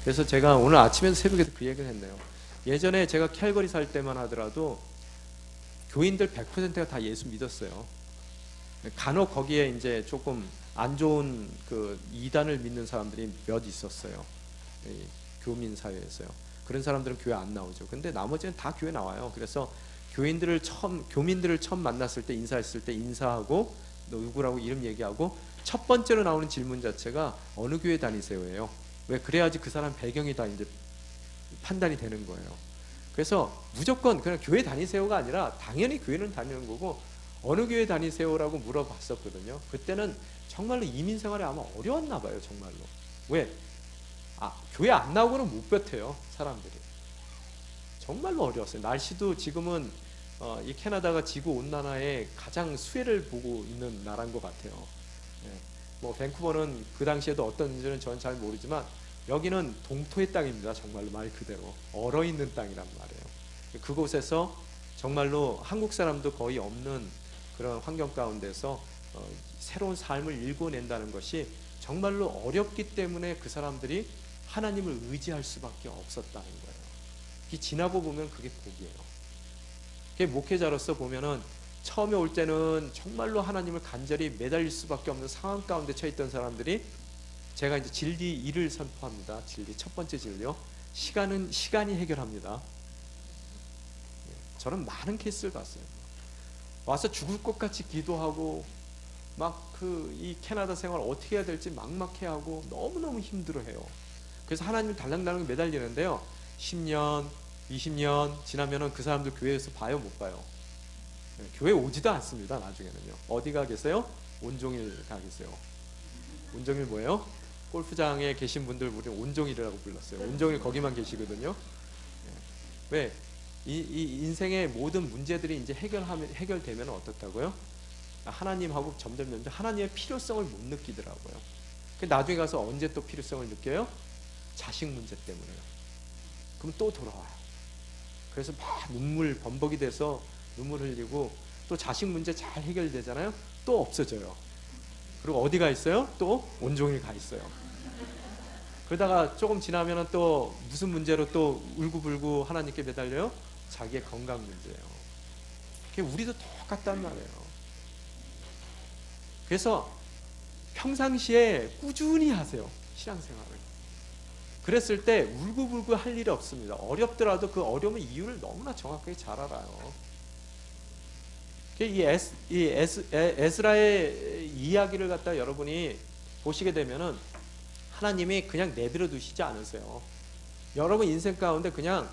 그래서 제가 오늘 아침에도 새벽에도 그 얘기를 했네요. 예전에 제가 캘거리 살 때만 하더라도 교인들 100%가 다 예수 믿었어요. 간혹 거기에 이제 조금 안 좋은 그 이단을 믿는 사람들이 몇 있었어요. 이 교민 사회에서요. 그런 사람들은 교회 안 나오죠. 근데 나머지는 다 교회 나와요. 그래서 교민들을 처음 만났을 때 인사했을 때 인사하고 누구라고 이름 얘기하고 첫 번째로 나오는 질문 자체가 어느 교회 다니세요예요. 왜? 그래야지 그 사람 배경이 다 이제 판단이 되는 거예요. 그래서 무조건 그냥 교회 다니세요가 아니라 당연히 교회는 다니는 거고 어느 교회 다니세요라고 물어봤었거든요. 그때는 정말로 이민 생활이 아마 어려웠나 봐요. 정말로. 왜? 교회 안 나오고는 못 버텨요. 사람들이. 정말로 어려웠어요. 날씨도 지금은 이 캐나다가 지구 온난화에 가장 수혜를 보고 있는 나라인 것 같아요. 예. 뭐 밴쿠버는 그 당시에도 어떤지는 저는 잘 모르지만 여기는 동토의 땅입니다. 정말로 말 그대로 얼어있는 땅이란 말이에요. 그곳에서 정말로 한국 사람도 거의 없는 그런 환경 가운데서 새로운 삶을 일궈낸다는 것이 정말로 어렵기 때문에 그 사람들이 하나님을 의지할 수밖에 없었다는 거예요. 지나고 보면 그게 복이에요. 그게 목회자로서 보면은 처음에 올 때는 정말로 하나님을 간절히 매달릴 수밖에 없는 상황 가운데 처했던 사람들이 제가 이제 진리 1을 선포합니다. 진리 첫 번째 진리요. 시간이 해결합니다. 저는 많은 케이스를 봤어요. 와서 죽을 것 같이 기도하고 막 이 캐나다 생활 어떻게 해야 될지 막막해하고 너무너무 힘들어해요. 그래서 하나님 달랑달랑 매달리는데요. 10년, 20년 지나면은 그 사람들 교회에서 봐요, 못 봐요? 교회 오지도 않습니다. 나중에는요. 어디 가 계세요? 온종일 가 계세요. 온종일 뭐예요? 골프장에 계신 분들 우리는 온종일이라고 불렀어요. 온종일 거기만 계시거든요. 왜? 이 인생의 모든 문제들이 이제 해결되면 어떻다고요? 하나님하고 점점 하나님의 필요성을 못 느끼더라고요. 나중에 가서 언제 또 필요성을 느껴요? 자식 문제 때문에요. 그럼 또 돌아와요. 그래서 막 눈물 범벅이 돼서 눈물 흘리고 또 자식 문제 잘 해결되잖아요. 또 없어져요. 그리고 어디 가 있어요? 또 온종일 가 있어요. 그러다가 조금 지나면 또 무슨 문제로 또 울고불고 하나님께 매달려요? 자기의 건강 문제예요. 그게 우리도 똑같단 말이에요. 그래서 평상시에 꾸준히 하세요. 신앙생활을. 그랬을 때 울고불고 할 일이 없습니다. 어렵더라도 그 어려움의 이유를 너무나 정확하게 잘 알아요. 이 에스라의 이야기를 갖다 여러분이 보시게 되면은 하나님이 그냥 내버려 두시지 않으세요. 여러분 인생 가운데 그냥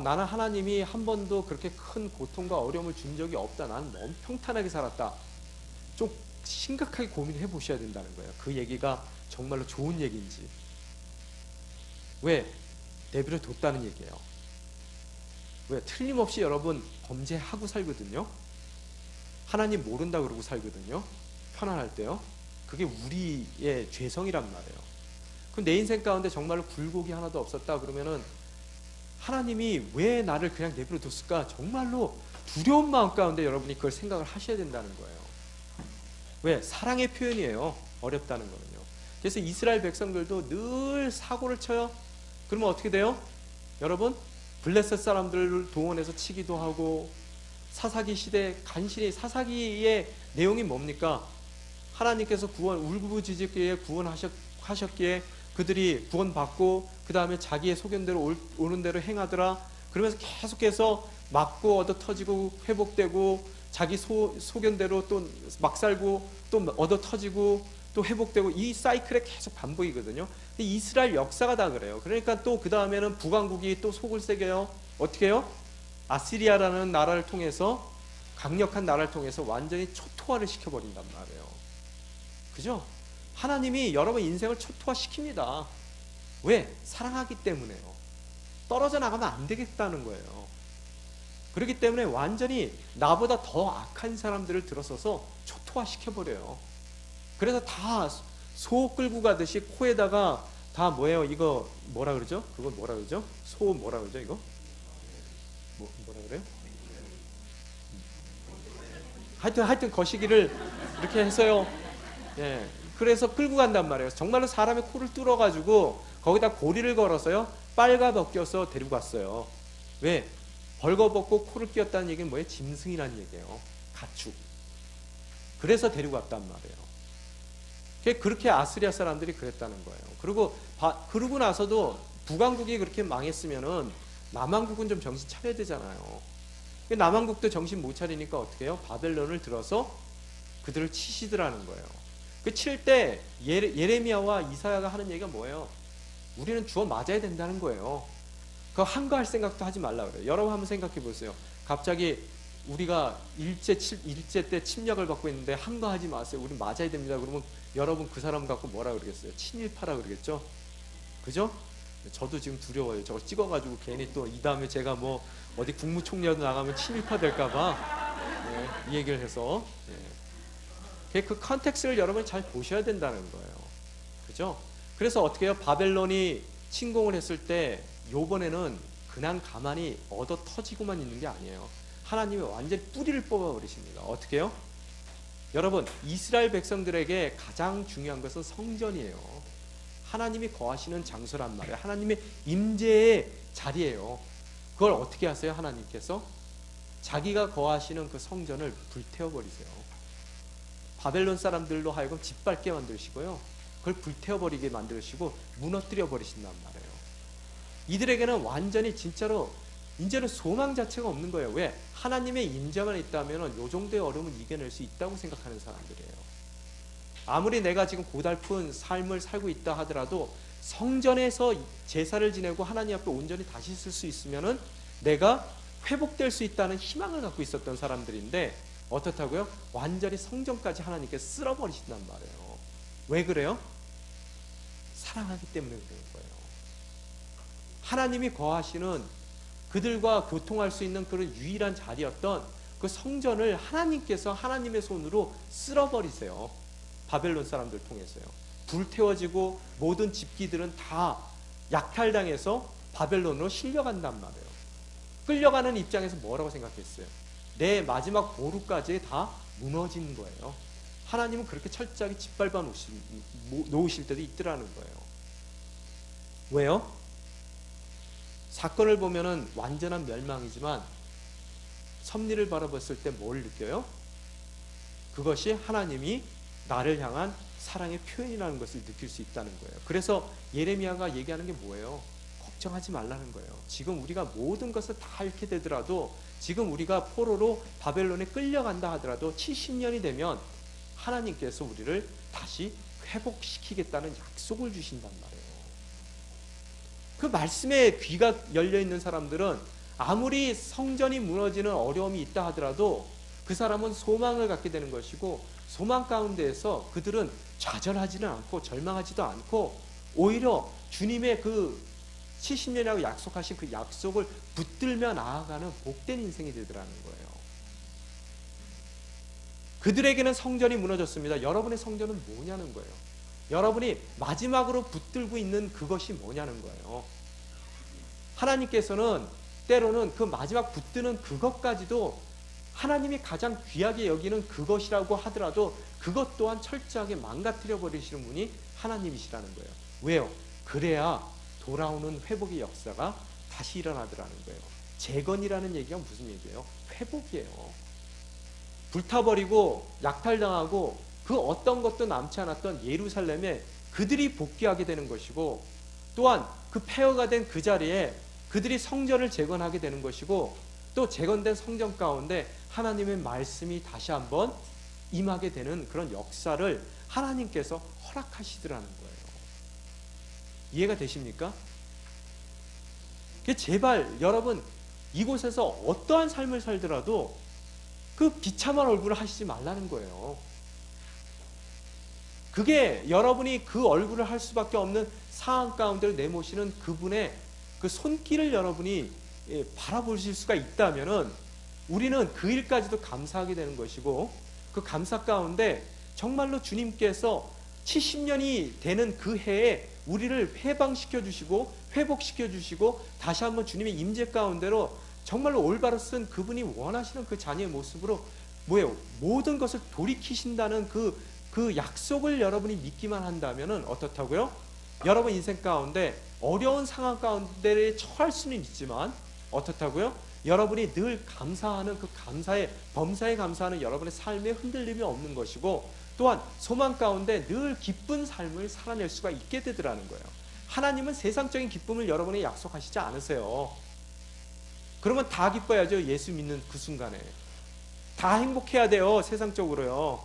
나는 하나님이 한 번도 그렇게 큰 고통과 어려움을 준 적이 없다. 나는 너무 평탄하게 살았다. 좀 심각하게 고민해 보셔야 된다는 거예요. 그 얘기가 정말로 좋은 얘기인지. 왜? 내버려 뒀다는 얘기예요. 왜? 틀림없이 여러분 범죄하고 살거든요. 하나님 모른다 그러고 살거든요. 편안할 때요. 그게 우리의 죄성이란 말이에요. 그럼 내 인생 가운데 정말로 굴곡이 하나도 없었다 그러면은 하나님이 왜 나를 그냥 내버려 뒀을까? 정말로 두려운 마음 가운데 여러분이 그걸 생각을 하셔야 된다는 거예요. 왜? 사랑의 표현이에요. 어렵다는 거는요. 그래서 이스라엘 백성들도 늘 사고를 쳐요. 그러면 어떻게 돼요? 여러분 블레셋 사람들을 동원해서 치기도 하고 사사기 시대 간신히 사사기의 내용이 뭡니까? 하나님께서 울부짖기에 구원하셨기에 그들이 구원받고 그 다음에 자기의 소견대로 오는 대로 행하더라. 그러면서 계속해서 맞고 얻어 터지고 회복되고 자기 소견대로 또 막 살고 또 얻어 터지고 또 회복되고 이 사이클에 계속 반복이거든요. 이스라엘 역사가 다 그래요. 그러니까 또 그 다음에는 북왕국이 또 속을 새겨요. 어떻게 해요? 아시리아라는 나라를 통해서 강력한 나라를 통해서 완전히 초토화를 시켜버린단 말이에요. 그죠? 하나님이 여러분 인생을 초토화시킵니다. 왜? 사랑하기 때문에요. 떨어져 나가면 안 되겠다는 거예요. 그렇기 때문에 완전히 나보다 더 악한 사람들을 들어서서 초토화시켜버려요. 그래서 다 소 끌고 가듯이 코에다가 다 뭐예요? 이거 뭐라 그러죠? 그거 뭐라 그러죠? 소 뭐라 그러죠? 이거? 뭐라 그래요? 하여튼 거시기를 이렇게 해서요. 예, 그래서 끌고 간단 말이에요. 정말로 사람의 코를 뚫어가지고 거기다 고리를 걸어서요, 빨가 벗겨서 데리고 갔어요. 왜? 벌거벗고 코를 끼웠다는 얘기는 뭐예요? 짐승이라는 얘기예요. 가축. 그래서 데리고 갔단 말이에요. 그렇게 아스리아 사람들이 그랬다는 거예요. 그러고 나서도 북왕국이 그렇게 망했으면은 남왕국은 좀 정신 차려야 되잖아요. 남왕국도 정신 못 차리니까 어떻게 해요? 바벨론을 들어서 그들을 치시더라는 거예요. 그 칠 때 예레미야와 이사야가 하는 얘기가 뭐예요? 우리는 주워 맞아야 된다는 거예요. 그거 한가할 생각도 하지 말라 그래요. 여러분 한번 생각해 보세요. 갑자기 우리가 일제 때 침략을 받고 있는데 한가하지 마세요. 우리 맞아야 됩니다. 그러면 여러분 그 사람 갖고 뭐라 그러겠어요? 친일파라 그러겠죠? 그죠? 저도 지금 두려워요. 저거 찍어가지고 괜히 또 이 다음에 제가 뭐 어디 국무총리라도 나가면 친일파 될까봐 이 얘기를 해서 그 컨텍스트를 여러분 잘 보셔야 된다는 거예요. 그죠? 그래서 어떻게 해요? 바벨론이 침공을 했을 때 요번에는 그냥 가만히 얻어 터지고만 있는 게 아니에요. 하나님이 완전히 뿌리를 뽑아버리십니다. 어떻게 해요? 여러분, 이스라엘 백성들에게 가장 중요한 것은 성전이에요. 하나님이 거하시는 장소란 말이에요. 하나님의 임재의 자리예요. 그걸 어떻게 하세요? 하나님께서 자기가 거하시는 그 성전을 불태워버리세요. 바벨론 사람들로 하여금 짓밟게 만드시고요, 그걸 불태워버리게 만드시고 무너뜨려 버리신단 말이에요. 이들에게는 완전히 진짜로 이제는 소망 자체가 없는 거예요. 왜? 하나님의 임재만 있다면 요 정도의 어려움은 이겨낼 수 있다고 생각하는 사람들이에요. 아무리 내가 지금 고달픈 삶을 살고 있다 하더라도 성전에서 제사를 지내고 하나님 앞에 온전히 다시 쓸 수 있으면은 내가 회복될 수 있다는 희망을 갖고 있었던 사람들인데 어떻다고요? 완전히 성전까지 하나님께서 쓸어버리신단 말이에요. 왜 그래요? 사랑하기 때문에 그런 거예요. 하나님이 거하시는 그들과 교통할 수 있는 그런 유일한 자리였던 그 성전을 하나님께서 하나님의 손으로 쓸어버리세요. 바벨론 사람들 통해서요. 불태워지고 모든 집기들은 다 약탈당해서 바벨론으로 실려간단 말이에요. 끌려가는 입장에서 뭐라고 생각했어요? 내 마지막 보루까지 다 무너진 거예요. 하나님은 그렇게 철저하게 짓밟아 놓으실 때도 있더라는 거예요. 왜요? 사건을 보면은 완전한 멸망이지만 섭리를 바라봤을 때 뭘 느껴요? 그것이 하나님이 나를 향한 사랑의 표현이라는 것을 느낄 수 있다는 거예요. 그래서 예레미야가 얘기하는 게 뭐예요? 걱정하지 말라는 거예요. 지금 우리가 모든 것을 다 잃게 되더라도, 지금 우리가 포로로 바벨론에 끌려간다 하더라도 70년이 되면 하나님께서 우리를 다시 회복시키겠다는 약속을 주신단 말이에요. 그 말씀에 귀가 열려있는 사람들은 아무리 성전이 무너지는 어려움이 있다 하더라도 그 사람은 소망을 갖게 되는 것이고, 소망 가운데에서 그들은 좌절하지는 않고 절망하지도 않고 오히려 주님의 그 70년이라고 약속하신 그 약속을 붙들며 나아가는 복된 인생이 되더라는 거예요. 그들에게는 성전이 무너졌습니다. 여러분의 성전은 뭐냐는 거예요. 여러분이 마지막으로 붙들고 있는 그것이 뭐냐는 거예요. 하나님께서는 때로는 그 마지막 붙드는 그것까지도 하나님이 가장 귀하게 여기는 그것이라고 하더라도 그것 또한 철저하게 망가뜨려 버리시는 분이 하나님이시라는 거예요. 왜요? 그래야 돌아오는 회복의 역사가 다시 일어나더라는 거예요. 재건이라는 얘기가 무슨 얘기예요? 회복이에요. 불타버리고 약탈당하고 그 어떤 것도 남지 않았던 예루살렘에 그들이 복귀하게 되는 것이고, 또한 그 폐허가 된 그 자리에 그들이 성전을 재건하게 되는 것이고, 또 재건된 성전 가운데 하나님의 말씀이 다시 한번 임하게 되는 그런 역사를 하나님께서 허락하시더라는 거예요. 이해가 되십니까? 제발 여러분, 이곳에서 어떠한 삶을 살더라도 그 비참한 얼굴을 하시지 말라는 거예요. 그게 여러분이 그 얼굴을 할 수밖에 없는 상황 가운데를 내모시는 그분의 그 손길을 여러분이 바라보실 수가 있다면은 우리는 그 일까지도 감사하게 되는 것이고, 그 감사 가운데 정말로 주님께서 70년이 되는 그 해에 우리를 해방시켜 주시고 회복시켜 주시고 다시 한번 주님의 임재 가운데로 정말로 올바로 쓴 그분이 원하시는 그 자녀의 모습으로 뭐예요? 모든 것을 돌이키신다는 그 그 약속을 여러분이 믿기만 한다면 어떻다고요? 여러분 인생 가운데 어려운 상황 가운데 처할 수는 있지만 어떻다고요? 여러분이 늘 감사하는 그 감사의 범사에 감사하는 여러분의 삶에 흔들림이 없는 것이고, 또한 소망 가운데 늘 기쁜 삶을 살아낼 수가 있게 되더라는 거예요. 하나님은 세상적인 기쁨을 여러분에게 약속하시지 않으세요. 그러면 다 기뻐야죠. 예수 믿는 그 순간에 다 행복해야 돼요. 세상적으로요.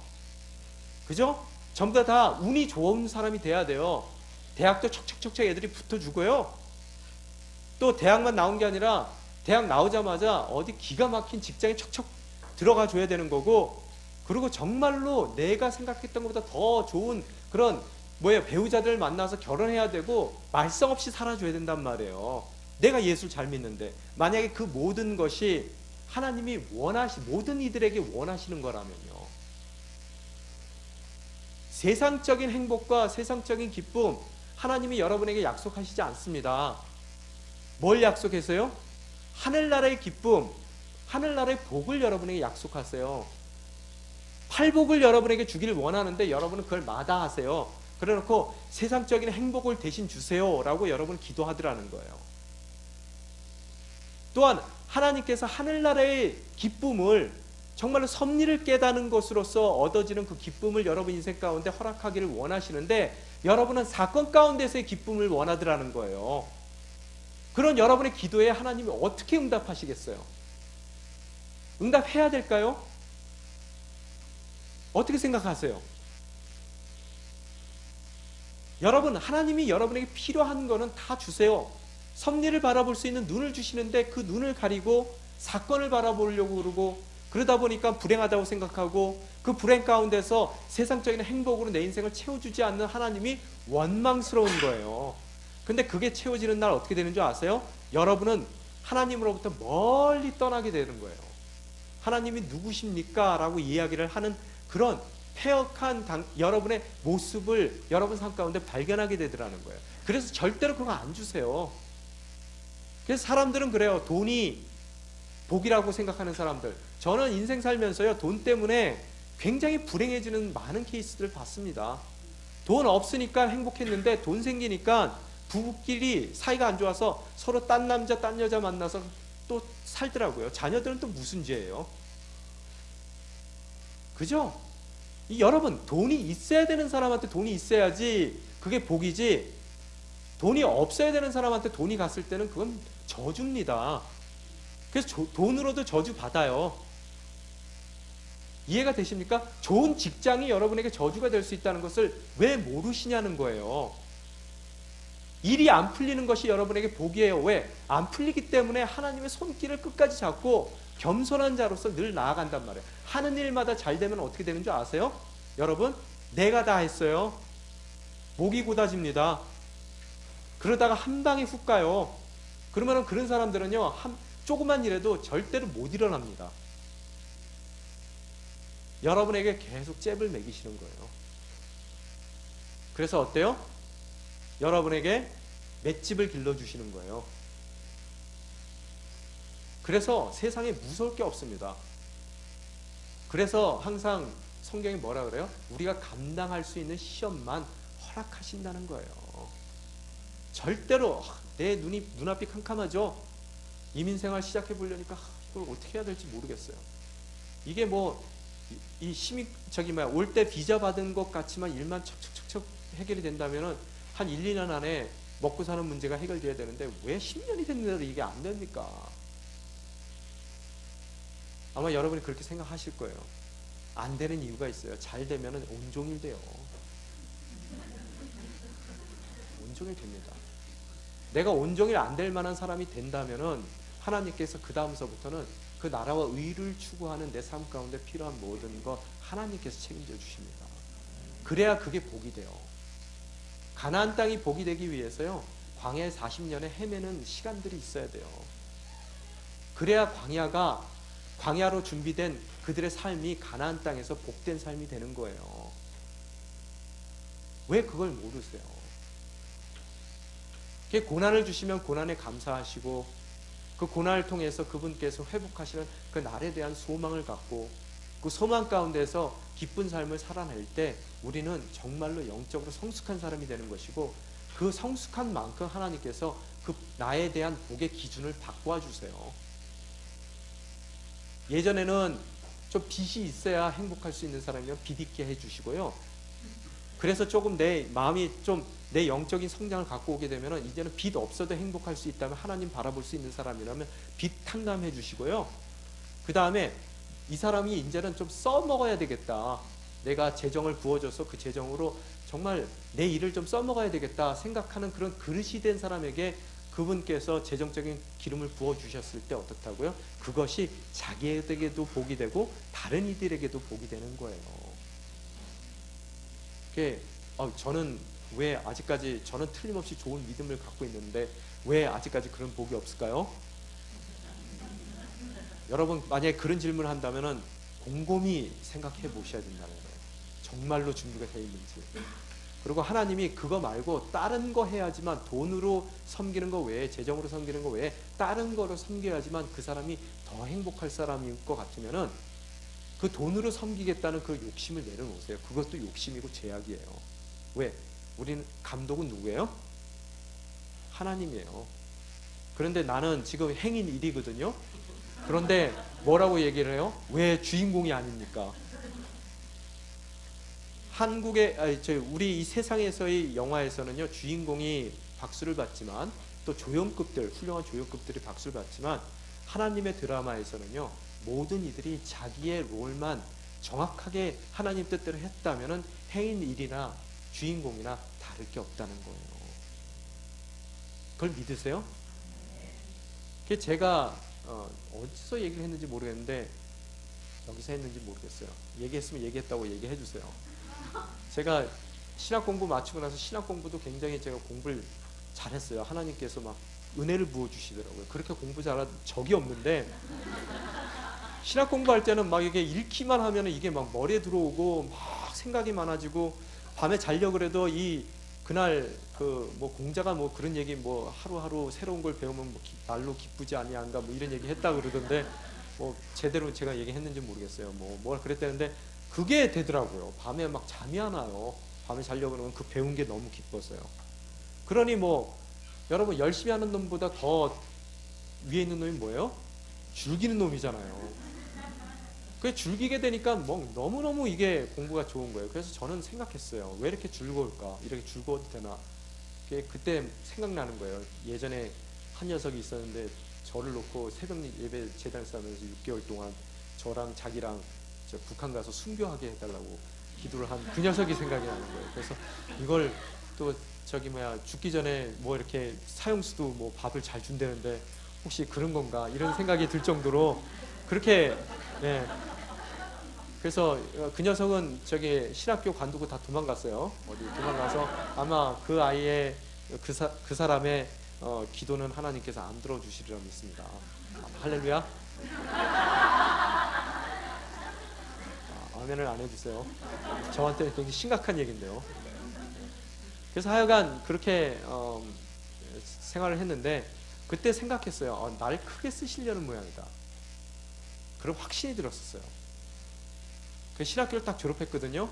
그죠? 전부 다 운이 좋은 사람이 돼야 돼요. 대학도 척척척척 애들이 붙어주고요. 또 대학만 나온 게 아니라 대학 나오자마자 어디 기가 막힌 직장에 척척 들어가 줘야 되는 거고, 그리고 정말로 내가 생각했던 것보다 더 좋은 그런 배우자들을 만나서 결혼해야 되고 말썽 없이 살아줘야 된단 말이에요. 내가 예수를 잘 믿는데 만약에 그 모든 것이 하나님이 모든 이들에게 원하시는 거라면요, 세상적인 행복과 세상적인 기쁨 하나님이 여러분에게 약속하시지 않습니다. 뭘 약속했어요? 하늘나라의 기쁨, 하늘나라의 복을 여러분에게 약속하세요. 팔복을 여러분에게 주기를 원하는데 여러분은 그걸 마다하세요. 그래놓고 세상적인 행복을 대신 주세요 라고 여러분 기도하더라는 거예요. 또한 하나님께서 하늘나라의 기쁨을 정말로 섭리를 깨닫는 것으로서 얻어지는 그 기쁨을 여러분 인생 가운데 허락하기를 원하시는데, 여러분은 사건 가운데서의 기쁨을 원하더라는 거예요. 그런 여러분의 기도에 하나님이 어떻게 응답하시겠어요? 응답해야 될까요? 어떻게 생각하세요? 여러분, 하나님이 여러분에게 필요한 거는 다 주세요. 섭리를 바라볼 수 있는 눈을 주시는데 그 눈을 가리고 사건을 바라보려고 그러고, 그러다 보니까 불행하다고 생각하고 그 불행 가운데서 세상적인 행복으로 내 인생을 채워주지 않는 하나님이 원망스러운 거예요. 근데 그게 채워지는 날 어떻게 되는 줄 아세요? 여러분은 하나님으로부터 멀리 떠나게 되는 거예요. 하나님이 누구십니까? 라고 이야기를 하는 그런 폐역한 여러분의 모습을 여러분 삶 가운데 발견하게 되더라는 거예요. 그래서 절대로 그런 거 안 주세요. 그래서 사람들은 그래요. 돈이 복이라고 생각하는 사람들, 저는 인생 살면서요 돈 때문에 굉장히 불행해지는 많은 케이스들을 봤습니다. 돈 없으니까 행복했는데 돈 생기니까 부부끼리 사이가 안 좋아서 서로 딴 남자 딴 여자 만나서 또 살더라고요. 자녀들은 또 무슨 죄예요? 그죠? 여러분, 돈이 있어야 되는 사람한테 돈이 있어야지 그게 복이지, 돈이 없어야 되는 사람한테 돈이 갔을 때는 그건 저주입니다. 그래서 돈으로도 저주 받아요. 이해가 되십니까? 좋은 직장이 여러분에게 저주가 될 수 있다는 것을 왜 모르시냐는 거예요. 일이 안 풀리는 것이 여러분에게 복이에요. 왜? 안 풀리기 때문에 하나님의 손길을 끝까지 잡고 겸손한 자로서 늘 나아간단 말이에요. 하는 일마다 잘 되면 어떻게 되는 줄 아세요? 여러분, 내가 다 했어요. 목이 곧아집니다. 그러다가 한 방에 훅 가요. 그러면 그런 사람들은요, 조그만 일에도 절대로 못 일어납니다. 여러분에게 계속 잽을 매기시는 거예요. 그래서 어때요? 여러분에게 맷집을 길러주시는 거예요. 그래서 세상에 무서울 게 없습니다. 그래서 항상 성경이 뭐라 그래요? 우리가 감당할 수 있는 시험만 허락하신다는 거예요. 절대로 내 눈앞이 캄캄하죠? 이민생활 시작해 보려니까 이걸 어떻게 해야 될지 모르겠어요. 이게 올 때 비자 받은 것 같지만 일만 척척척척 해결이 된다면은 한 1, 2년 안에 먹고 사는 문제가 해결돼야 되는데 왜 10년이 됐는데도 이게 안 됩니까? 아마 여러분이 그렇게 생각하실 거예요. 안 되는 이유가 있어요. 잘 되면은 온종일 돼요. 온종일 됩니다. 내가 온종일 안 될 만한 사람이 된다면은 하나님께서 그 다음서부터는 그 나라와 의를 추구하는 내 삶 가운데 필요한 모든 것 하나님께서 책임져 주십니다. 그래야 그게 복이 돼요. 가나안 땅이 복이 되기 위해서요, 광야에 40년의 헤매는 시간들이 있어야 돼요. 그래야 광야로 준비된 그들의 삶이 가나안 땅에서 복된 삶이 되는 거예요. 왜 그걸 모르세요? 고난을 주시면 고난에 감사하시고, 그 고난을 통해서 그분께서 회복하시는 그 날에 대한 소망을 갖고, 그 소망 가운데서 기쁜 삶을 살아낼 때 우리는 정말로 영적으로 성숙한 사람이 되는 것이고, 그 성숙한 만큼 하나님께서 그 나에 대한 복의 기준을 바꿔 주세요. 예전에는 좀 빚이 있어야 행복할 수 있는 사람이면 빚 있게 해주시고요. 그래서 조금 내 마음이 좀 내 영적인 성장을 갖고 오게 되면 이제는 빚 없어도 행복할 수 있다면, 하나님 바라볼 수 있는 사람이라면 빚 탕감해 주시고요. 그 다음에 이 사람이 이제는 좀 써먹어야 되겠다, 내가 재정을 부어줘서 그 재정으로 정말 내 일을 좀 써먹어야 되겠다 생각하는 그런 그릇이 된 사람에게 그분께서 재정적인 기름을 부어주셨을 때 어떻다고요? 그것이 자기에게도 복이 되고 다른 이들에게도 복이 되는 거예요. 저는 왜 아직까지, 저는 틀림없이 좋은 믿음을 갖고 있는데 왜 아직까지 그런 복이 없을까요? 여러분 만약에 그런 질문을 한다면 곰곰이 생각해 보셔야 된다는 거예요. 정말로 준비가 되어 있는지. 그리고 하나님이 그거 말고 다른 거 해야지만, 돈으로 섬기는 거 외에, 재정으로 섬기는 거 외에 다른 거로 섬겨야지만 그 사람이 더 행복할 사람일 것 같으면은 그 돈으로 섬기겠다는 그 욕심을 내려놓으세요. 그것도 욕심이고 죄악이에요. 왜? 우리는 감독은 누구예요? 하나님이에요. 그런데 나는 지금 행인 1이거든요. 그런데 뭐라고 얘기를 해요? 왜 주인공이 아닙니까? 우리 이 세상에서의 영화에서는요, 주인공이 박수를 받지만, 또 조연급들, 훌륭한 조연급들이 박수를 받지만, 하나님의 드라마에서는요, 모든 이들이 자기의 롤만 정확하게 하나님 뜻대로 했다면은 행인 1이나 주인공이나 다를 게 없다는 거예요. 그걸 믿으세요? 제가 어디서 얘기를 했는지 모르겠는데, 여기서 했는지 모르겠어요. 얘기했으면 얘기했다고 얘기해 주세요. 제가 신학 공부 마치고 나서 신학 공부도 굉장히 제가 공부를 잘했어요. 하나님께서 막 은혜를 부어주시더라고요. 그렇게 공부 잘한 적이 없는데, 신학 공부할 때는 막 이게 읽기만 하면 이게 막 머리에 들어오고 막 생각이 많아지고, 밤에 자려고 그래도 그날 뭐 공자가 뭐 그런 얘기, 뭐 하루하루 새로운 걸 배우면 뭐 날로 기쁘지 아니한가 뭐 이런 얘기 했다 그러던데, 뭐 제대로 제가 얘기했는지 모르겠어요. 뭐 그랬다는데 그게 되더라고요. 밤에 막 잠이 안 와요. 밤에 자려고 그러면 그 배운 게 너무 기뻤어요. 그러니 뭐 여러분, 열심히 하는 놈보다 더 위에 있는 놈이 뭐예요? 즐기는 놈이잖아요. 그 즐기게 되니까 뭐 너무너무 이게 공부가 좋은 거예요. 그래서 저는 생각했어요. 왜 이렇게 즐거울까? 이렇게 즐거워도 되나? 그때 생각나는 거예요. 예전에 한 녀석이 있었는데 저를 놓고 새벽 예배 재단에서 하면서 6개월 동안 저랑 자기랑 북한 가서 순교하게 해달라고 기도를 한 그 녀석이 생각이 나는 거예요. 그래서 이걸 또 죽기 전에 뭐 이렇게 사형수도 뭐 밥을 잘 준다는데 혹시 그런 건가, 이런 생각이 들 정도로 그렇게. 예. 그래서 그 녀석은 신학교 관두고 다 도망갔어요. 어디 도망가서 아마 그 아이의 그 사람의 기도는 하나님께서 안 들어주시리라 믿습니다. 할렐루야. 아멘을 안 해주세요. 저한테는 굉장히 심각한 얘기인데요. 그래서 하여간 그렇게 생활을 했는데, 그때 생각했어요. 날 크게 쓰시려는 모양이다. 그런 확신이 들었었어요. 그 신학교를 딱 졸업했거든요.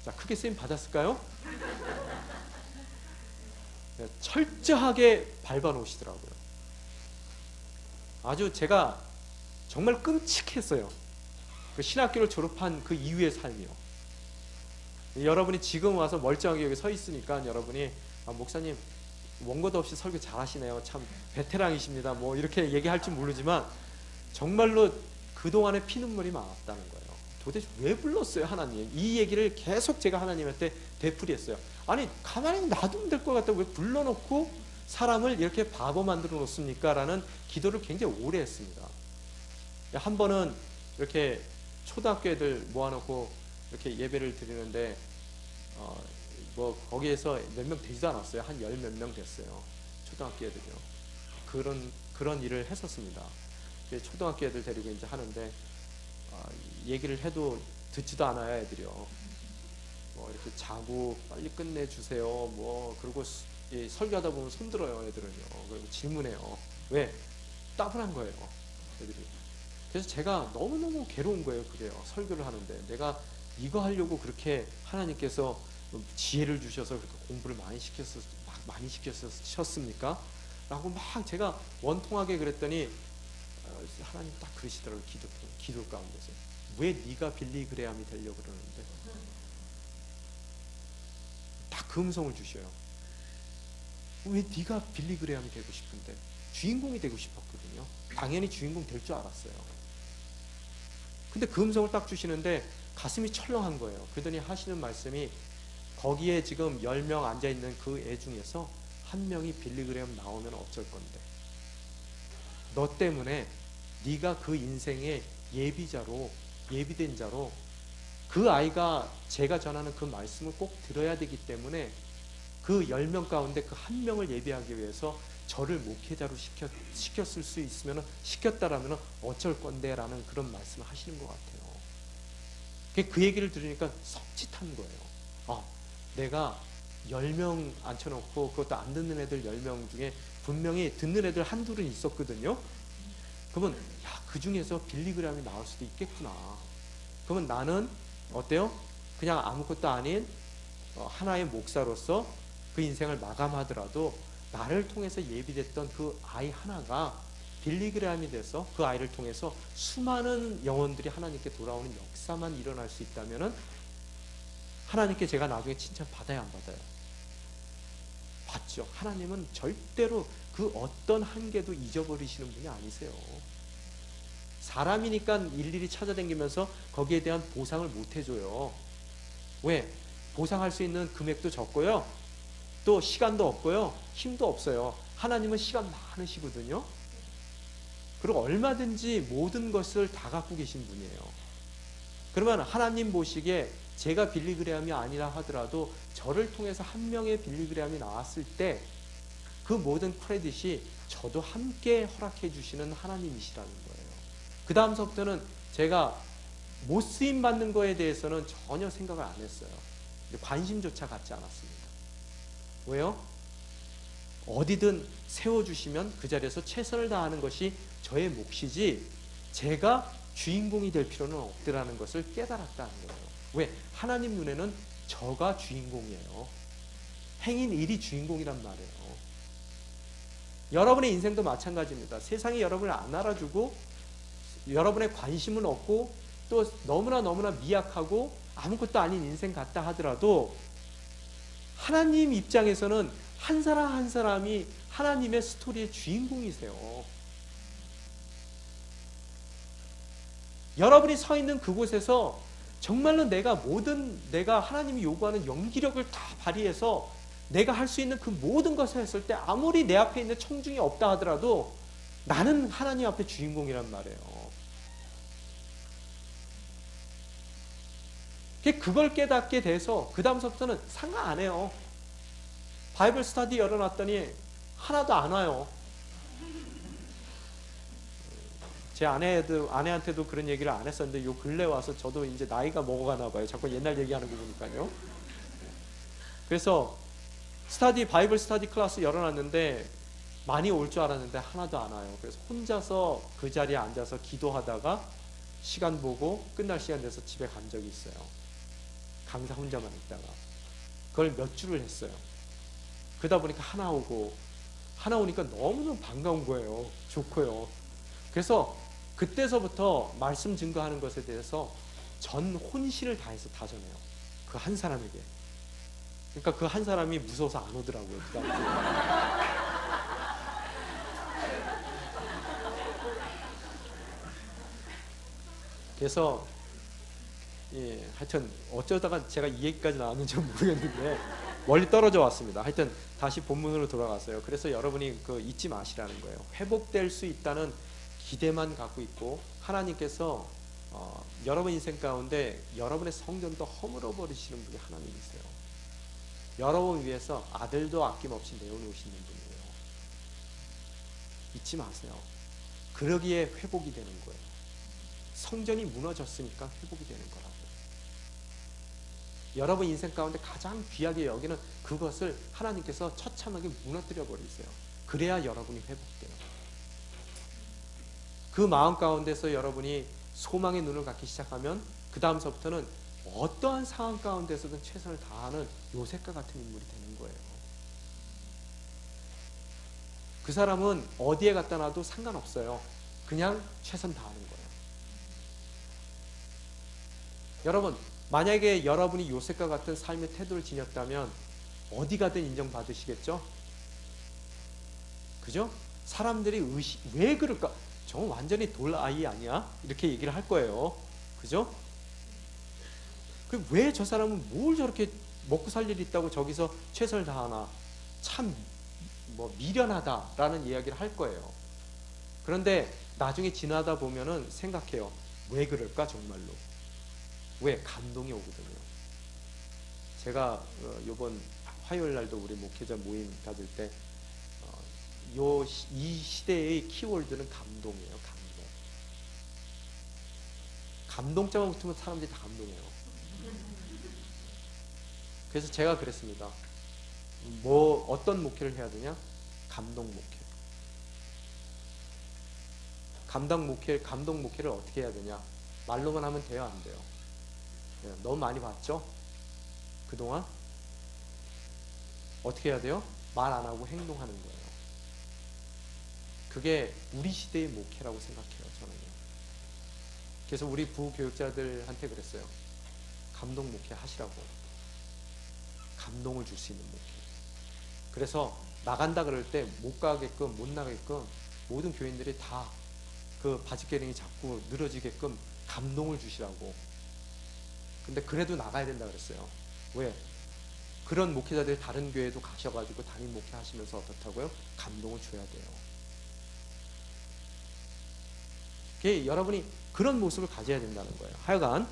자, 크게 쓰임 받았을까요? 네, 철저하게 밟아놓으시더라고요. 아주 제가 정말 끔찍했어요. 그 신학교를 졸업한 그 이후의 삶이요. 여러분이 지금 와서 멀쩡하게 여기 서 있으니까 여러분이 목사님 원고도 없이 설교 잘하시네요. 참 베테랑이십니다. 뭐 이렇게 얘기할 줄 모르지만 정말로 그동안에 피눈물이 많았다는 거예요. 도대체 왜 불렀어요 하나님? 이 얘기를 계속 제가 하나님한테 되풀이했어요. 아니 가만히 놔두면 될 것 같다고 왜 불러놓고 사람을 이렇게 바보 만들어 놓습니까? 라는 기도를 굉장히 오래 했습니다. 한 번은 이렇게 초등학교 애들 모아놓고 이렇게 예배를 드리는데 뭐 거기에서 몇 명 되지도 않았어요. 한 10몇 명 됐어요. 초등학교 애들이요. 그런 일을 했었습니다. 초등학교 애들 데리고 이제 하는데 얘기를 해도 듣지도 않아요, 애들이요. 뭐 이렇게 자고 빨리 끝내주세요. 뭐 그리고 설교하다 보면 손들어요, 애들은요. 그리고 질문해요. 왜? 따분한 거예요, 애들이. 그래서 제가 너무너무 괴로운 거예요, 그게요. 설교를 하는데 내가 이거 하려고 그렇게 하나님께서 지혜를 주셔서 그렇게 공부를 많이 시켰습니까? 라고 막 제가 원통하게 그랬더니 하나님 딱 그러시더라고요. 기도 가운데서. 왜 네가 빌리 그레함이 되려고 그러는데? 딱 그 음성을 주셔요. 왜 네가 빌리 그레함이 되고 싶은데? 주인공이 되고 싶었거든요. 당연히 주인공 될 줄 알았어요. 근데 그 음성을 딱 주시는데 가슴이 철렁한 거예요. 그러더니 하시는 말씀이 거기에 지금 10명 앉아있는 그 애 중에서 한 명이 빌리 그레함 나오면 어쩔 건데, 너 때문에 네가 그 인생의 예비된 자로 그 아이가 제가 전하는 그 말씀을 꼭 들어야 되기 때문에 그 10명 가운데 그 한 명을 예비하기 위해서 저를 목회자로 시켰을 수 있으면 시켰다라면 어쩔 건데 라는 그런 말씀을 하시는 것 같아요. 그 얘기를 들으니까 섬찟한 거예요. 내가 10명 앉혀놓고 그것도 안 듣는 애들 10명 중에 분명히 듣는 애들 한둘은 있었거든요. 그러면 그 중에서 빌리그램이 나올 수도 있겠구나. 그러면 나는 어때요? 그냥 아무것도 아닌 하나의 목사로서 그 인생을 마감하더라도 나를 통해서 예비됐던 그 아이 하나가 빌리그램이 돼서 그 아이를 통해서 수많은 영혼들이 하나님께 돌아오는 역사만 일어날 수 있다면은 하나님께 제가 나중에 칭찬 받아야 안 받아요? 받죠. 하나님은 절대로 그 어떤 한계도 잊어버리시는 분이 아니세요. 사람이니까 일일이 찾아다니면서 거기에 대한 보상을 못 해줘요. 왜? 보상할 수 있는 금액도 적고요. 또 시간도 없고요. 힘도 없어요. 하나님은 시간 많으시거든요. 그리고 얼마든지 모든 것을 다 갖고 계신 분이에요. 그러면 하나님 보시기에 제가 빌리그레함이 아니라 하더라도 저를 통해서 한 명의 빌리그레함이 나왔을 때 그 모든 크레딧이 저도 함께 허락해 주시는 하나님이시라는 거예요. 그 다음서부터는 제가 못 쓰임 받는 거에 대해서는 전혀 생각을 안 했어요. 관심조차 갖지 않았습니다. 왜요? 어디든 세워주시면 그 자리에서 최선을 다하는 것이 저의 몫이지 제가 주인공이 될 필요는 없더라는 것을 깨달았다는 거예요. 왜? 하나님 눈에는 저가 주인공이에요. 행인 일이 주인공이란 말이에요. 여러분의 인생도 마찬가지입니다. 세상이 여러분을 안 알아주고 여러분의 관심은 없고 또 너무나 미약하고 아무것도 아닌 인생 같다 하더라도 하나님 입장에서는 한 사람 한 사람이 하나님의 스토리의 주인공이세요. 여러분이 서 있는 그곳에서 정말로 내가 하나님이 요구하는 연기력을 다 발휘해서 내가 할 수 있는 그 모든 것을 했을 때 아무리 내 앞에 있는 청중이 없다 하더라도 나는 하나님 앞에 주인공이란 말이에요. 그걸 깨닫게 돼서 그 다음부터는 상관 안 해요. 바이블 스터디 열어놨더니 하나도 안 와요. 제 아내한테도 그런 얘기를 안 했었는데 요 근래 와서 저도 이제 나이가 먹어가나 봐요. 자꾸 옛날 얘기하는 거 보니까요. 그래서 바이블 스터디 클래스 열어놨는데 많이 올 줄 알았는데 하나도 안 와요. 그래서 혼자서 그 자리에 앉아서 기도하다가 시간 보고 끝날 시간 돼서 집에 간 적이 있어요. 강사 혼자만 있다가 그걸 몇 주를 했어요. 그러다 보니까 하나 오니까 너무너무 반가운 거예요. 좋고요. 그래서 그때서부터 말씀 증거하는 것에 대해서 전 혼신을 다해서 다 전해요. 그 한 사람에게. 그러니까 그 한 사람이 무서워서 안 오더라고요. 그래서 하여튼 어쩌다가 제가 이 얘기까지 나왔는지 모르겠는데 멀리 떨어져 왔습니다. 하여튼 다시 본문으로 돌아갔어요. 그래서 여러분이 잊지 마시라는 거예요. 회복될 수 있다는 기대만 갖고 있고 하나님께서 여러분 인생 가운데 여러분의 성전도 허물어 버리시는 분이 하나님이세요. 여러분 위해서 아들도 아낌없이 내어놓으시는 분이에요. 잊지 마세요. 그러기에 회복이 되는 거예요. 성전이 무너졌으니까 회복이 되는 거라고. 여러분 인생 가운데 가장 귀하게 여기는 그것을 하나님께서 처참하게 무너뜨려 버리세요. 그래야 여러분이 회복돼요. 그 마음 가운데서 여러분이 소망의 눈을 갖기 시작하면 그 다음서부터는 어떠한 상황 가운데서든 최선을 다하는 요셉과 같은 인물이 되는 거예요. 그 사람은 어디에 갖다 놔도 상관없어요. 그냥 최선 다하는 거예요. 여러분, 만약에 여러분이 요셉과 같은 삶의 태도를 지녔다면 어디 가든 인정받으시겠죠? 그죠? 사람들이 왜 그럴까? 저 완전히 돌 아이 아니야? 이렇게 얘기를 할 거예요. 그죠? 왜 저 사람은 뭘 저렇게 먹고 살 일이 있다고 저기서 최선을 다하나? 참 미련하다라는 이야기를 할 거예요. 그런데 나중에 지나다 보면은 생각해요. 왜 그럴까 정말로? 왜? 감동이 오거든요. 제가 이번 화요일 날도 우리 목회자 모임 가질 때 이 시대의 키워드는 감동이에요. 감동. 감동자만 붙으면 사람들이 다 감동해요. 그래서 제가 그랬습니다. 어떤 목회를 해야 되냐? 감동 목회. 감동 목회를 어떻게 해야 되냐? 말로만 하면 돼요, 안 돼요? 너무 많이 봤죠? 그동안? 어떻게 해야 돼요? 말 안 하고 행동하는 거예요. 그게 우리 시대의 목회라고 생각해요, 저는요. 그래서 우리 부교육자들한테 그랬어요. 감동 목회 하시라고. 감동을 줄 수 있는 목회. 그래서 나간다 그럴 때 못 가게끔, 못 나가게끔 모든 교인들이 다 그 바지깨링이 자꾸 늘어지게끔 감동을 주시라고. 근데 그래도 나가야 된다 그랬어요. 왜? 그런 목회자들이 다른 교회도 가셔가지고 담임 목회 하시면서 어떻다고요? 감동을 줘야 돼요. 여러분이 그런 모습을 가져야 된다는 거예요. 하여간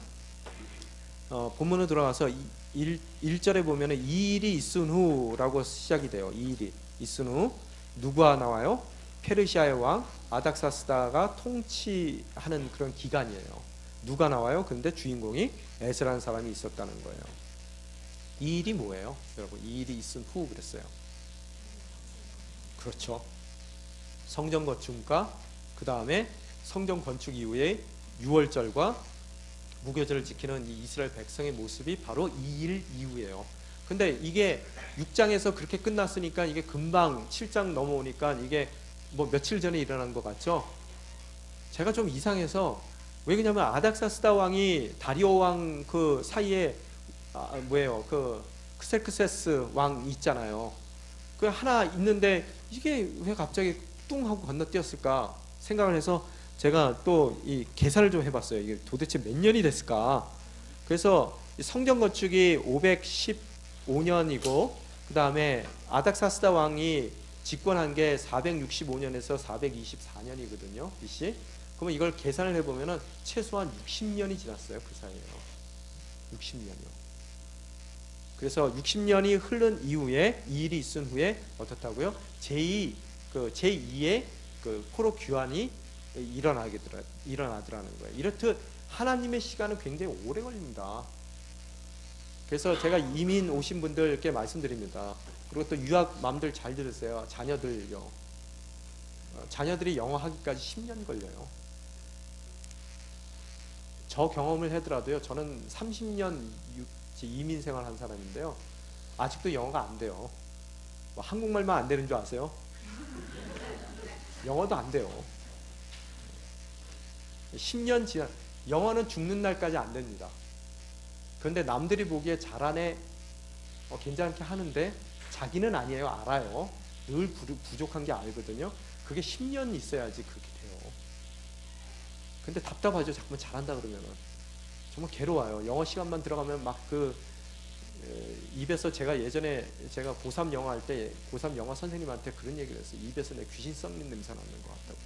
본문으로 들어가서 1절에 보면은 이 일이 있은 후라고 시작이 돼요. 이 일이 있은 후 누가 나와요? 페르시아의 왕 아닥사스다가 통치하는 그런 기간이에요. 누가 나와요? 근데 주인공이 에스라는 사람이 있었다는 거예요. 이 일이 뭐예요? 여러분, 이 일이 있은 후 그랬어요. 그렇죠. 성전 건축과 그 다음에 성전 건축 이후에 유월절과 무교절을 지키는 이 이스라엘 백성의 모습이 바로 이 일 이후예요. 근데 이게 6장에서 그렇게 끝났으니까 이게 금방 7장 넘어오니까 이게 며칠 전에 일어난 것 같죠? 제가 좀 이상해서, 왜 그러냐면 아닥사스다 왕이 다리오 왕 그 사이에 그 크셀크세스 왕 있잖아요. 그 하나 있는데 이게 왜 갑자기 뚱 하고 건너뛰었을까 생각을 해서 제가 또 이 계산을 좀 해봤어요. 이게 도대체 몇 년이 됐을까? 그래서 성전 건축이 515년이고 그 다음에 아닥사스다 왕이 집권한 게 465년에서 424년이거든요. BC. 그러면 이걸 계산을 해보면은 최소한 60년이 지났어요. 그 사이에요. 60년이요. 그래서 60년이 흐른 이후에 이 일이 있은 후에 어떻다고요? 제2의 그 포로 규환이 일어나더라는 거예요. 이렇듯 하나님의 시간은 굉장히 오래 걸립니다. 그래서 제가 이민 오신 분들께 말씀드립니다. 그리고 또 유학 맘들 잘 들으세요. 자녀들요. 자녀들이 영어 하기까지 10년 걸려요. 저 경험을 하더라도요. 저는 30년 이민 생활 한 사람인데요. 아직도 영어가 안 돼요. 한국말만 안 되는 줄 아세요? 영어도 안 돼요. 10년 지난, 영어는 죽는 날까지 안 됩니다. 그런데 남들이 보기에 잘하네, 괜찮게 하는데 자기는 아니에요. 알아요. 늘 부족한 게 알거든요. 그게 10년 있어야지 그렇게 돼요. 근데 답답하죠. 자꾸만 잘한다 그러면은. 정말 괴로워요. 영어 시간만 들어가면 막 입에서 예전에 제가 고3 영어 할 때 고3 영어 선생님한테 그런 얘기를 했어요. 입에서 내 귀신 썩는 냄새 나는 것 같다고.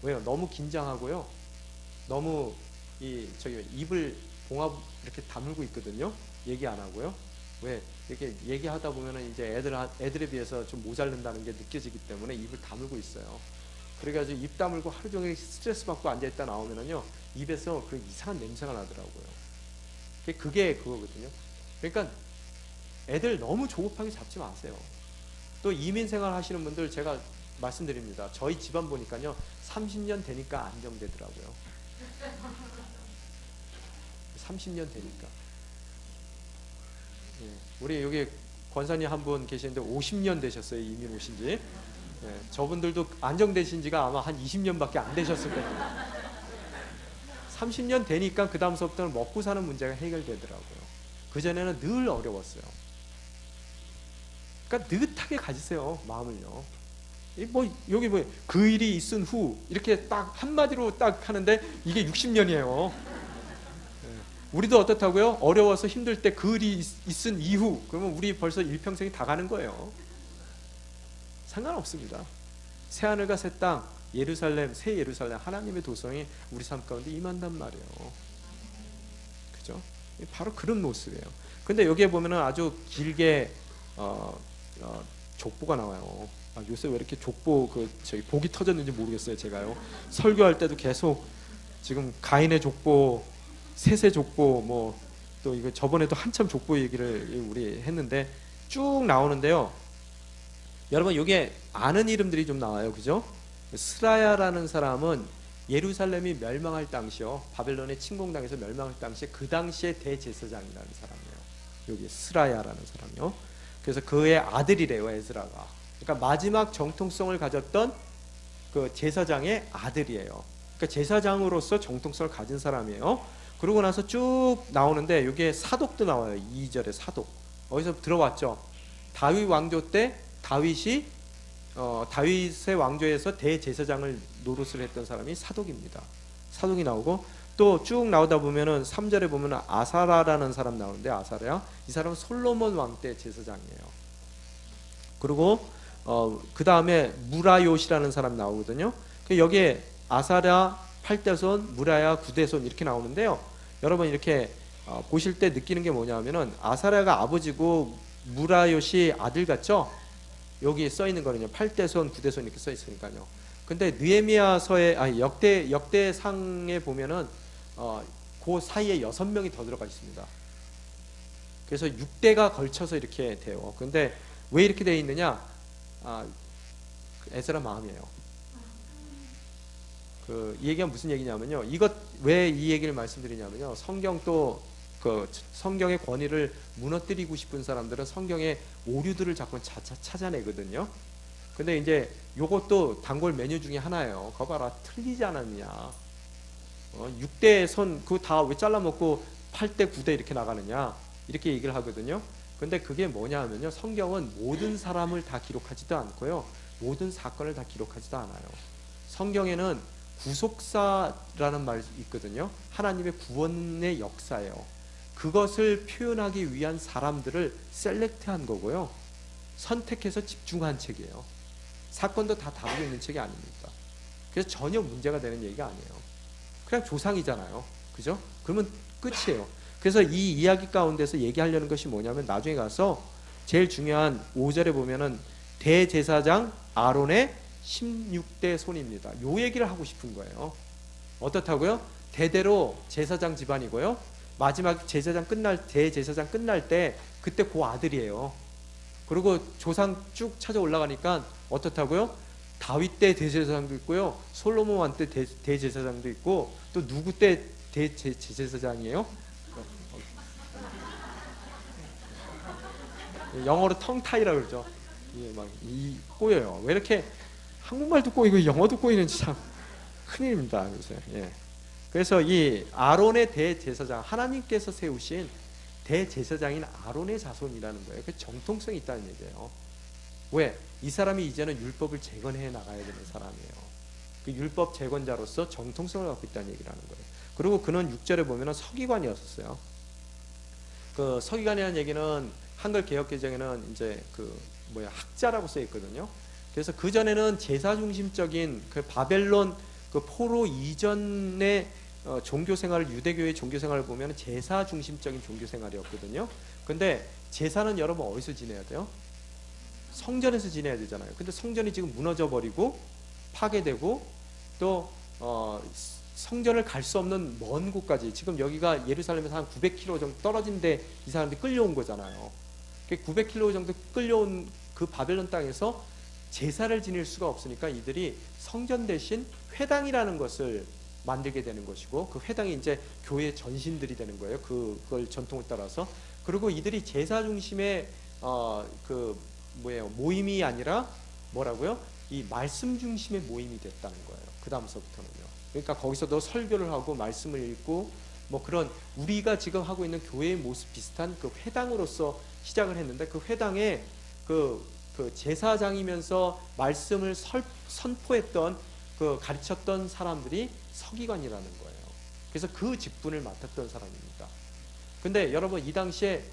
왜요? 너무 긴장하고요. 너무 입을 봉합 이렇게 다물고 있거든요. 얘기 안 하고요. 왜? 이렇게 얘기하다 보면은 이제 애들에 비해서 좀 모자른다는 게 느껴지기 때문에 입을 다물고 있어요. 그래가지고 입 다물고 하루 종일 스트레스 받고 앉아있다 나오면은요, 입에서 그 이상한 냄새가 나더라고요. 그게 그거거든요. 그러니까 애들 너무 조급하게 잡지 마세요. 또 이민 생활 하시는 분들 제가 말씀드립니다. 저희 집안 보니까요, 30년 되니까 안정되더라고요. 30년 되니까. 예, 우리 여기 권사님 한 분 계시는데 50년 되셨어요. 이민 오신 지. 예, 저분들도 안정되신 지가 아마 한 20년밖에 안 되셨을 거예요. 30년 되니까 그 다음서부터는 먹고 사는 문제가 해결되더라고요. 그전에는 늘 어려웠어요. 그러니까 느긋하게 가지세요, 마음을요. 여기 그 일이 있은 후 이렇게 딱 한마디로 딱 하는데 이게 60년이에요. 우리도 어떻다고요? 어려워서 힘들 때 그 일이 있은 이후, 그러면 우리 벌써 일평생이 다 가는 거예요. 상관없습니다. 새하늘과 새 땅, 예루살렘, 새 예루살렘, 하나님의 도성이 우리 삶 가운데 임한단 말이에요. 그죠? 바로 그런 모습이에요. 근데 여기에 보면은 아주 길게 족보가 나와요. 요새 왜 이렇게 족보 복이 터졌는지 모르겠어요. 제가요. 설교할 때도 계속 지금 가인의 족보, 셋의 족보, 또 이거 저번에도 한참 족보 얘기를 우리 했는데 쭉 나오는데요. 여러분 여기에 아는 이름들이 좀 나와요. 그죠? 스라야라는 사람은 예루살렘이 멸망할 당시요, 바벨론의 침공당해서 멸망할 당시에 그 당시에 대제사장이라는 사람이에요. 여기 스라야라는 사람이요. 그래서 그의 아들이래요, 에스라가. 그러니까 마지막 정통성을 가졌던 그 제사장의 아들이에요. 그러니까 제사장으로서 정통성을 가진 사람이에요. 그러고 나서 쭉 나오는데 여기에 사독도 나와요. 2절에 사독. 어디서 들어봤죠? 다윗 왕조 때 다윗의 왕조에서 대제사장을 노릇을 했던 사람이 사독입니다. 사독이 나오고 또 쭉 나오다 보면은 3절에 보면은 아사라라는 사람 나오는데, 아사랴, 이 사람은 솔로몬 왕 때 제사장이에요. 그리고 그 다음에 무라요시라는 사람 나오거든요. 여기에 아사랴 8대손, 무라야 9대손 이렇게 나오는데요. 여러분 이렇게 보실 때 느끼는 게 뭐냐면은 아사랴가 아버지고 무라요시 아들 같죠? 여기 써 있는 거는요, 8대손, 9대손 이렇게 써 있으니까요. 근데 느헤미야서의 역대상에 보면은 그 사이에 6명이 더 들어가 있습니다. 그래서 6대가 걸쳐서 이렇게 돼요. 근데 왜 이렇게 되어 있느냐? 에스라 마음이에요. 이 얘기가 무슨 얘기냐면요. 이것 왜 이 얘기를 말씀드리냐면요. 성경의 권위를 무너뜨리고 싶은 사람들은 성경의 오류들을 자꾸 찾아내거든요. 근데 이제 요것도 단골 메뉴 중에 하나예요. 거 봐라, 틀리지 않았느냐. 6대 손 그거 다 왜 잘라먹고 8대 9대 이렇게 나가느냐, 이렇게 얘기를 하거든요. 근데 그게 뭐냐 하면요, 성경은 모든 사람을 다 기록하지도 않고요, 모든 사건을 다 기록하지도 않아요. 성경에는 구속사라는 말이 있거든요. 하나님의 구원의 역사예요. 그것을 표현하기 위한 사람들을 셀렉트한 거고요, 선택해서 집중한 책이에요. 사건도 다 다루고 있는 책이 아닙니다. 그래서 전혀 문제가 되는 얘기가 아니에요. 그냥 조상이잖아요. 그죠? 그러면 끝이에요. 그래서 이 이야기 가운데서 얘기하려는 것이 뭐냐면, 나중에 가서 제일 중요한 5절에 보면은 대제사장 아론의 16대 손입니다. 요 얘기를 하고 싶은 거예요. 어떻다고요? 대대로 제사장 집안이고요, 마지막 대제사장 끝날 때 그때 그 아들이에요. 그리고 조상 쭉 찾아 올라가니까 어떻다고요? 다윗 때 대제사장도 있고요, 솔로몬 왕 때 대제사장도 있고, 또 누구 때 대제사장이에요? 영어로 텅타이라고 그러죠. 이게 막 꼬여요. 왜 이렇게 한국말도 꼬이고 영어도 꼬이는지 참 큰일입니다. 그래서 이 아론의 대제사장, 하나님께서 세우신 대제사장인 아론의 자손이라는 거예요. 그 정통성이 있다는 얘기예요. 왜? 이 사람이 이제는 율법을 재건해 나가야 되는 사람이에요. 그 율법 재건자로서 정통성을 갖고 있다는 얘기를 하는 거예요. 그리고 그는 6절에 보면은 서기관이었어요. 그 서기관이라는 얘기는 한글 개역개정에는 이제 학자라고 써 있거든요. 그래서 그 전에는 제사 중심적인 그 바벨론 그 포로 이전의 종교 생활을, 유대교의 종교 생활을 보면 제사 중심적인 종교 생활이었거든요. 근데 제사는 여러분 어디서 지내야 돼요? 성전에서 지내야 되잖아요. 근데 성전이 지금 무너져 버리고 파괴되고, 또 성전을 갈 수 없는 먼 곳까지, 지금 여기가 예루살렘에서 한 900km 정도 떨어진 데 이 사람들이 끌려온 거잖아요. 900km 정도 끌려온 그 바벨론 땅에서 제사를 지낼 수가 없으니까 이들이 성전 대신 회당이라는 것을 만들게 되는 것이고, 그 회당이 이제 교회 전신들이 되는 거예요. 그걸 전통을 따라서. 그리고 이들이 제사 중심의 모임이 아니라 뭐라고요? 이 말씀 중심의 모임이 됐다는 거예요. 그 다음서부터는요. 그러니까 거기서도 설교를 하고 말씀을 읽고 뭐 그런 우리가 지금 하고 있는 교회의 모습 비슷한 그 회당으로서 시작을 했는데, 그 회당에 그 제사장이면서 말씀을 선포했던 가르쳤던 사람들이 서기관이라는 거예요. 그래서 그 직분을 맡았던 사람입니다. 근데 여러분, 이 당시에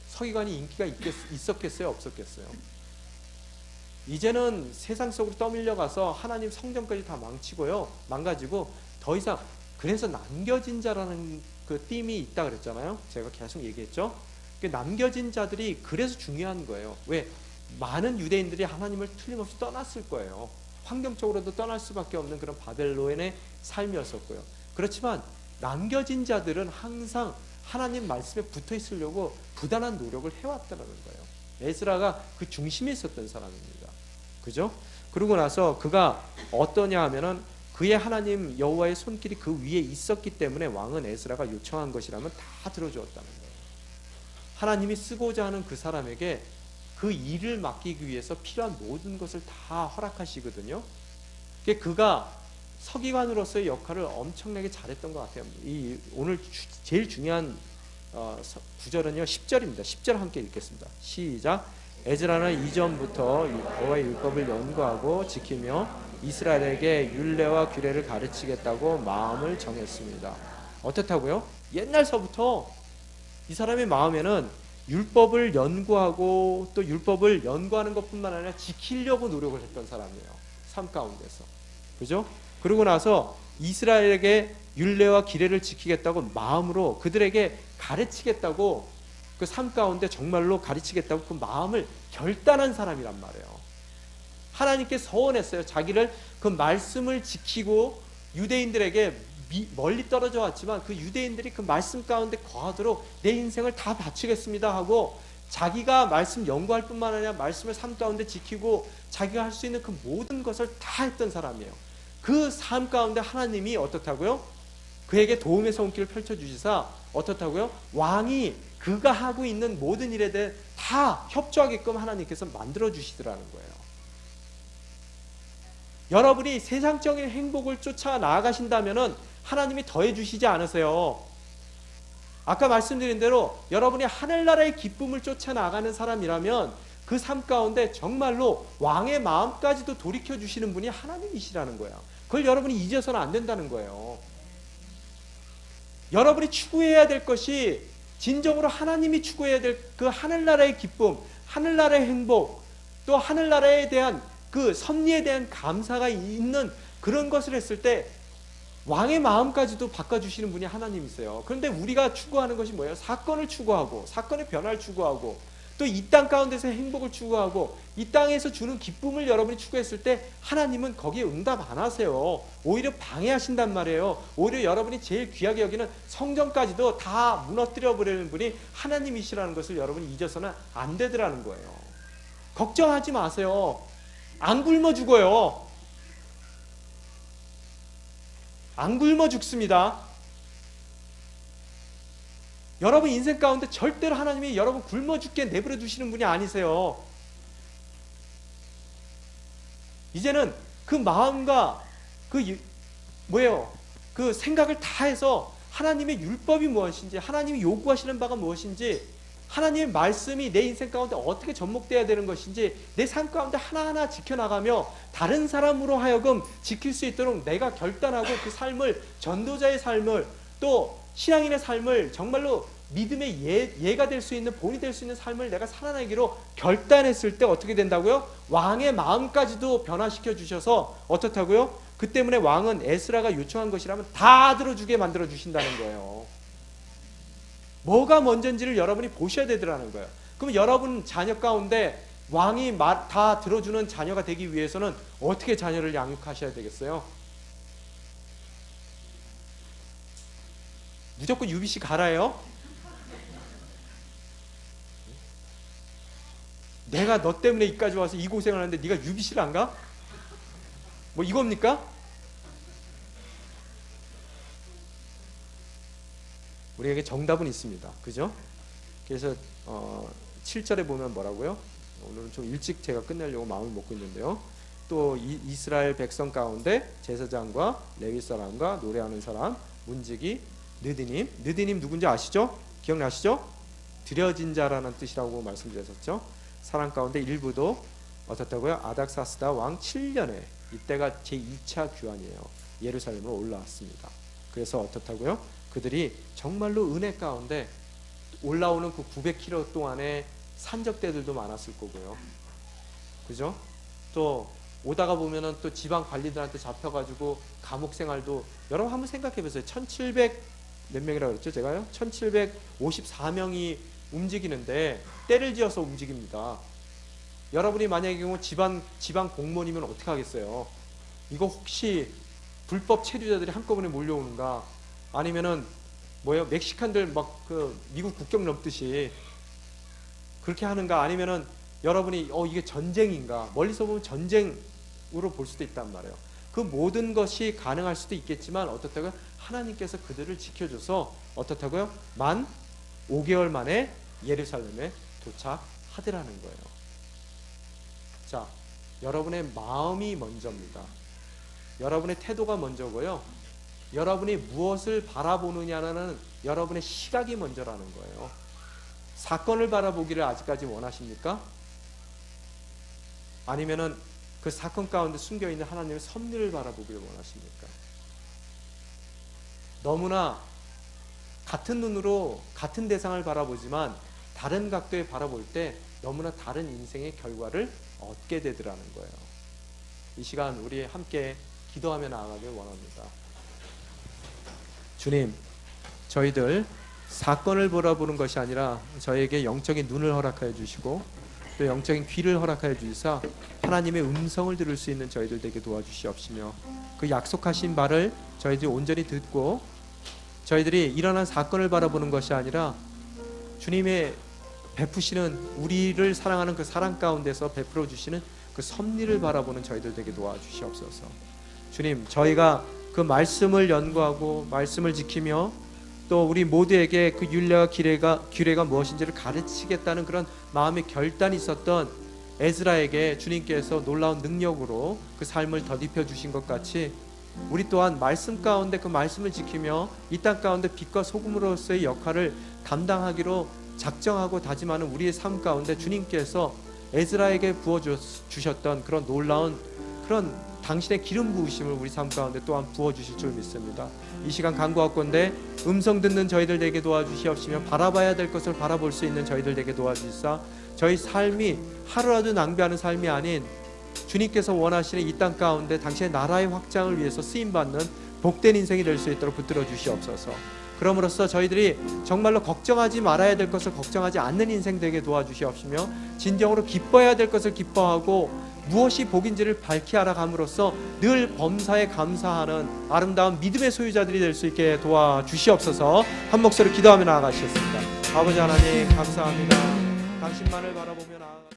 서기관이 인기가 있었겠어요? 없었겠어요? 이제는 세상 속으로 떠밀려가서 하나님 성전까지 다 망가지고 더 이상, 그래서 남겨진 자라는 그 띠임이 있다 그랬잖아요. 제가 계속 얘기했죠. 남겨진 자들이 그래서 중요한 거예요. 왜? 많은 유대인들이 하나님을 틀림없이 떠났을 거예요. 환경적으로도 떠날 수밖에 없는 그런 바벨론의 삶이었었고요. 그렇지만 남겨진 자들은 항상 하나님 말씀에 붙어 있으려고 부단한 노력을 해왔다는 거예요. 에스라가 그 중심에 있었던 사람입니다. 그죠? 그러고 나서 그가 어떠냐 하면은 그의 하나님 여호와의 손길이 그 위에 있었기 때문에 왕은 에스라가 요청한 것이라면 다 들어주었다는 거예요. 하나님이 쓰고자 하는 그 사람에게 그 일을 맡기기 위해서 필요한 모든 것을 다 허락하시거든요. 그가 서기관으로서의 역할을 엄청나게 잘했던 것 같아요. 오늘 제일 중요한 구절은요, 10절입니다. 10절 함께 읽겠습니다. 시작. 에스라는 이전부터 여호와의 율법을 연구하고 지키며 이스라엘에게 율례와 규례를 가르치겠다고 마음을 정했습니다. 어떻다고요? 옛날서부터 이 사람의 마음에는 율법을 연구하고 또 율법을 연구하는 것뿐만 아니라 지키려고 노력을 했던 사람이에요. 삶 가운데서. 그죠? 그러고 나서 이스라엘에게 율례와 규례를 지키겠다고 마음으로 그들에게 가르치겠다고, 그 삶 가운데 정말로 가르치겠다고 그 마음을 결단한 사람이란 말이에요. 하나님께 서원했어요. 자기를 그 말씀을 지키고 유대인들에게 멀리 떨어져 왔지만 그 유대인들이 그 말씀 가운데 거하도록 내 인생을 다 바치겠습니다 하고, 자기가 말씀 연구할 뿐만 아니라 말씀을 삶 가운데 지키고 자기가 할 수 있는 그 모든 것을 다 했던 사람이에요. 그 삶 가운데 하나님이 어떻다고요? 그에게 도움의 손길을 펼쳐주시사 어떻다고요? 왕이 그가 하고 있는 모든 일에 대해 다 협조하게끔 하나님께서 만들어주시더라는 거예요. 여러분이 세상적인 행복을 쫓아 나아가신다면 하나님이 더해주시지 않으세요. 아까 말씀드린 대로 여러분이 하늘나라의 기쁨을 쫓아 나가는 사람이라면 그 삶 가운데 정말로 왕의 마음까지도 돌이켜주시는 분이 하나님이시라는 거예요. 그걸 여러분이 잊어서는 안 된다는 거예요. 여러분이 추구해야 될 것이 진정으로 하나님이 추구해야 될 그 하늘나라의 기쁨, 하늘나라의 행복, 또 하늘나라에 대한 그 섭리에 대한 감사가 있는 그런 것을 했을 때 왕의 마음까지도 바꿔주시는 분이 하나님이세요. 그런데 우리가 추구하는 것이 뭐예요? 사건을 추구하고 사건의 변화를 추구하고 또 이 땅 가운데서 행복을 추구하고 이 땅에서 주는 기쁨을 여러분이 추구했을 때 하나님은 거기에 응답 안 하세요. 오히려 방해하신단 말이에요. 오히려 여러분이 제일 귀하게 여기는 성전까지도 다 무너뜨려 버리는 분이 하나님이시라는 것을 여러분이 잊어서는 안 되더라는 거예요. 걱정하지 마세요. 안 굶어 죽어요. 안 굶어 죽습니다. 여러분 인생 가운데 절대로 하나님이 여러분 굶어 죽게 내버려 두시는 분이 아니세요. 이제는 그 마음과 그 생각을 다 해서 하나님의 율법이 무엇인지, 하나님이 요구하시는 바가 무엇인지, 하나님의 말씀이 내 인생 가운데 어떻게 접목되어야 되는 것인지 내 삶 가운데 하나하나 지켜나가며 다른 사람으로 하여금 지킬 수 있도록 내가 결단하고 그 삶을, 전도자의 삶을, 또 신앙인의 삶을 정말로 믿음의 예가 될 수 있는, 본이 될 수 있는 삶을 내가 살아내기로 결단했을 때 어떻게 된다고요? 왕의 마음까지도 변화시켜 주셔서 어떻다고요? 그 때문에 왕은 에스라가 요청한 것이라면 다 들어주게 만들어 주신다는 거예요. 뭐가 먼저인지를 여러분이 보셔야 되더라는 거예요. 그럼 여러분 자녀 가운데 왕이 다 들어주는 자녀가 되기 위해서는 어떻게 자녀를 양육하셔야 되겠어요? 무조건 UBC 가라요? 내가 너 때문에 이까지 와서 이 고생을 하는데 네가 UBC를 안 가? 뭐 이겁니까? 우리에게 정답은 있습니다. 그죠? 그래서 7절에 보면 뭐라고요? 오늘은 좀 일찍 제가 끝내려고 마음을 먹고 있는데요. 또 이스라엘 백성 가운데 제사장과 레위 사람과 노래하는 사람, 문지기, 느디님 누군지 아시죠? 기억나시죠? 드려진 자라는 뜻이라고 말씀드렸었죠. 사람 가운데 일부도 어떻다고요? 아닥사스다 왕 7년에, 이때가 제2차 귀환이에요. 예루살렘으로 올라왔습니다. 그래서 어떻다고요? 그들이 정말로 은혜 가운데 올라오는 그 900km 동안에 산적대들도 많았을 거고요. 그죠? 또 오다가 보면은 또 지방 관리들한테 잡혀가지고 감옥 생활도, 여러분 한번 생각해 보세요. 1700 몇 명이라고 그랬죠? 제가요? 1754명이 움직이는데 때를 지어서 움직입니다. 여러분이 만약에 경우 지방 공무원이면 어떻게 하겠어요? 이거 혹시 불법 체류자들이 한꺼번에 몰려오는가? 아니면은 뭐예요? 멕시칸들 막 그 미국 국경 넘듯이 그렇게 하는가? 아니면은 여러분이 이게 전쟁인가? 멀리서 보면 전쟁으로 볼 수도 있단 말이에요. 그 모든 것이 가능할 수도 있겠지만 어떻다고요? 하나님께서 그들을 지켜줘서 어떻다고요? 만 5개월 만에 예루살렘에 도착하더라는 거예요. 자, 여러분의 마음이 먼저입니다. 여러분의 태도가 먼저고요. 여러분이 무엇을 바라보느냐는 여러분의 시각이 먼저라는 거예요. 사건을 바라보기를 아직까지 원하십니까? 아니면은 그 사건 가운데 숨겨있는 하나님의 섭리를 바라보기를 원하십니까? 너무나 같은 눈으로 같은 대상을 바라보지만 다른 각도에 바라볼 때 너무나 다른 인생의 결과를 얻게 되더라는 거예요. 이 시간 우리 함께 기도하며 나아가길 원합니다. 주님, 저희들 사건을 바라보는 것이 아니라 저에게 영적인 눈을 허락하여 주시고 또 영적인 귀를 허락하여 주시사 하나님의 음성을 들을 수 있는 저희들 되게 도와주시옵시며, 그 약속하신 말을 저희들이 온전히 듣고 저희들이 일어난 사건을 바라보는 것이 아니라 주님의 베푸시는, 우리를 사랑하는 그 사랑 가운데서 베풀어 주시는 그 섭리를 바라보는 저희들 되게 도와주시옵소서. 주님, 저희가 그 말씀을 연구하고 말씀을 지키며 또 우리 모두에게 그 율례와 규례가 무엇인지를 가르치겠다는 그런 마음의 결단이 있었던 에스라에게 주님께서 놀라운 능력으로 그 삶을 덧입혀 주신 것 같이 우리 또한 말씀 가운데 그 말씀을 지키며 이 땅 가운데 빛과 소금으로서의 역할을 담당하기로 작정하고 다짐하는 우리의 삶 가운데 주님께서 에스라에게 부어주셨던 그런 놀라운 그런 당신의 기름 부으심을 우리 삶 가운데 또한 부어주실 줄 믿습니다. 이 시간 간구하건대 음성 듣는 저희들 되게 도와주시옵시며 바라봐야 될 것을 바라볼 수 있는 저희들 되게 도와주시사 저희 삶이 하루라도 낭비하는 삶이 아닌 주님께서 원하시는 이 땅 가운데 당신의 나라의 확장을 위해서 쓰임받는 복된 인생이 될 수 있도록 붙들어 주시옵소서. 그럼으로써 저희들이 정말로 걱정하지 말아야 될 것을 걱정하지 않는 인생 되게 도와주시옵시며 진정으로 기뻐해야 될 것을 기뻐하고 무엇이 복인지를 밝히 알아감으로써 늘 범사에 감사하는 아름다운 믿음의 소유자들이 될 수 있게 도와주시옵소서. 한 목소리 기도하며 나아가시겠습니다. 아버지 하나님 감사합니다. 당신만을 바라보며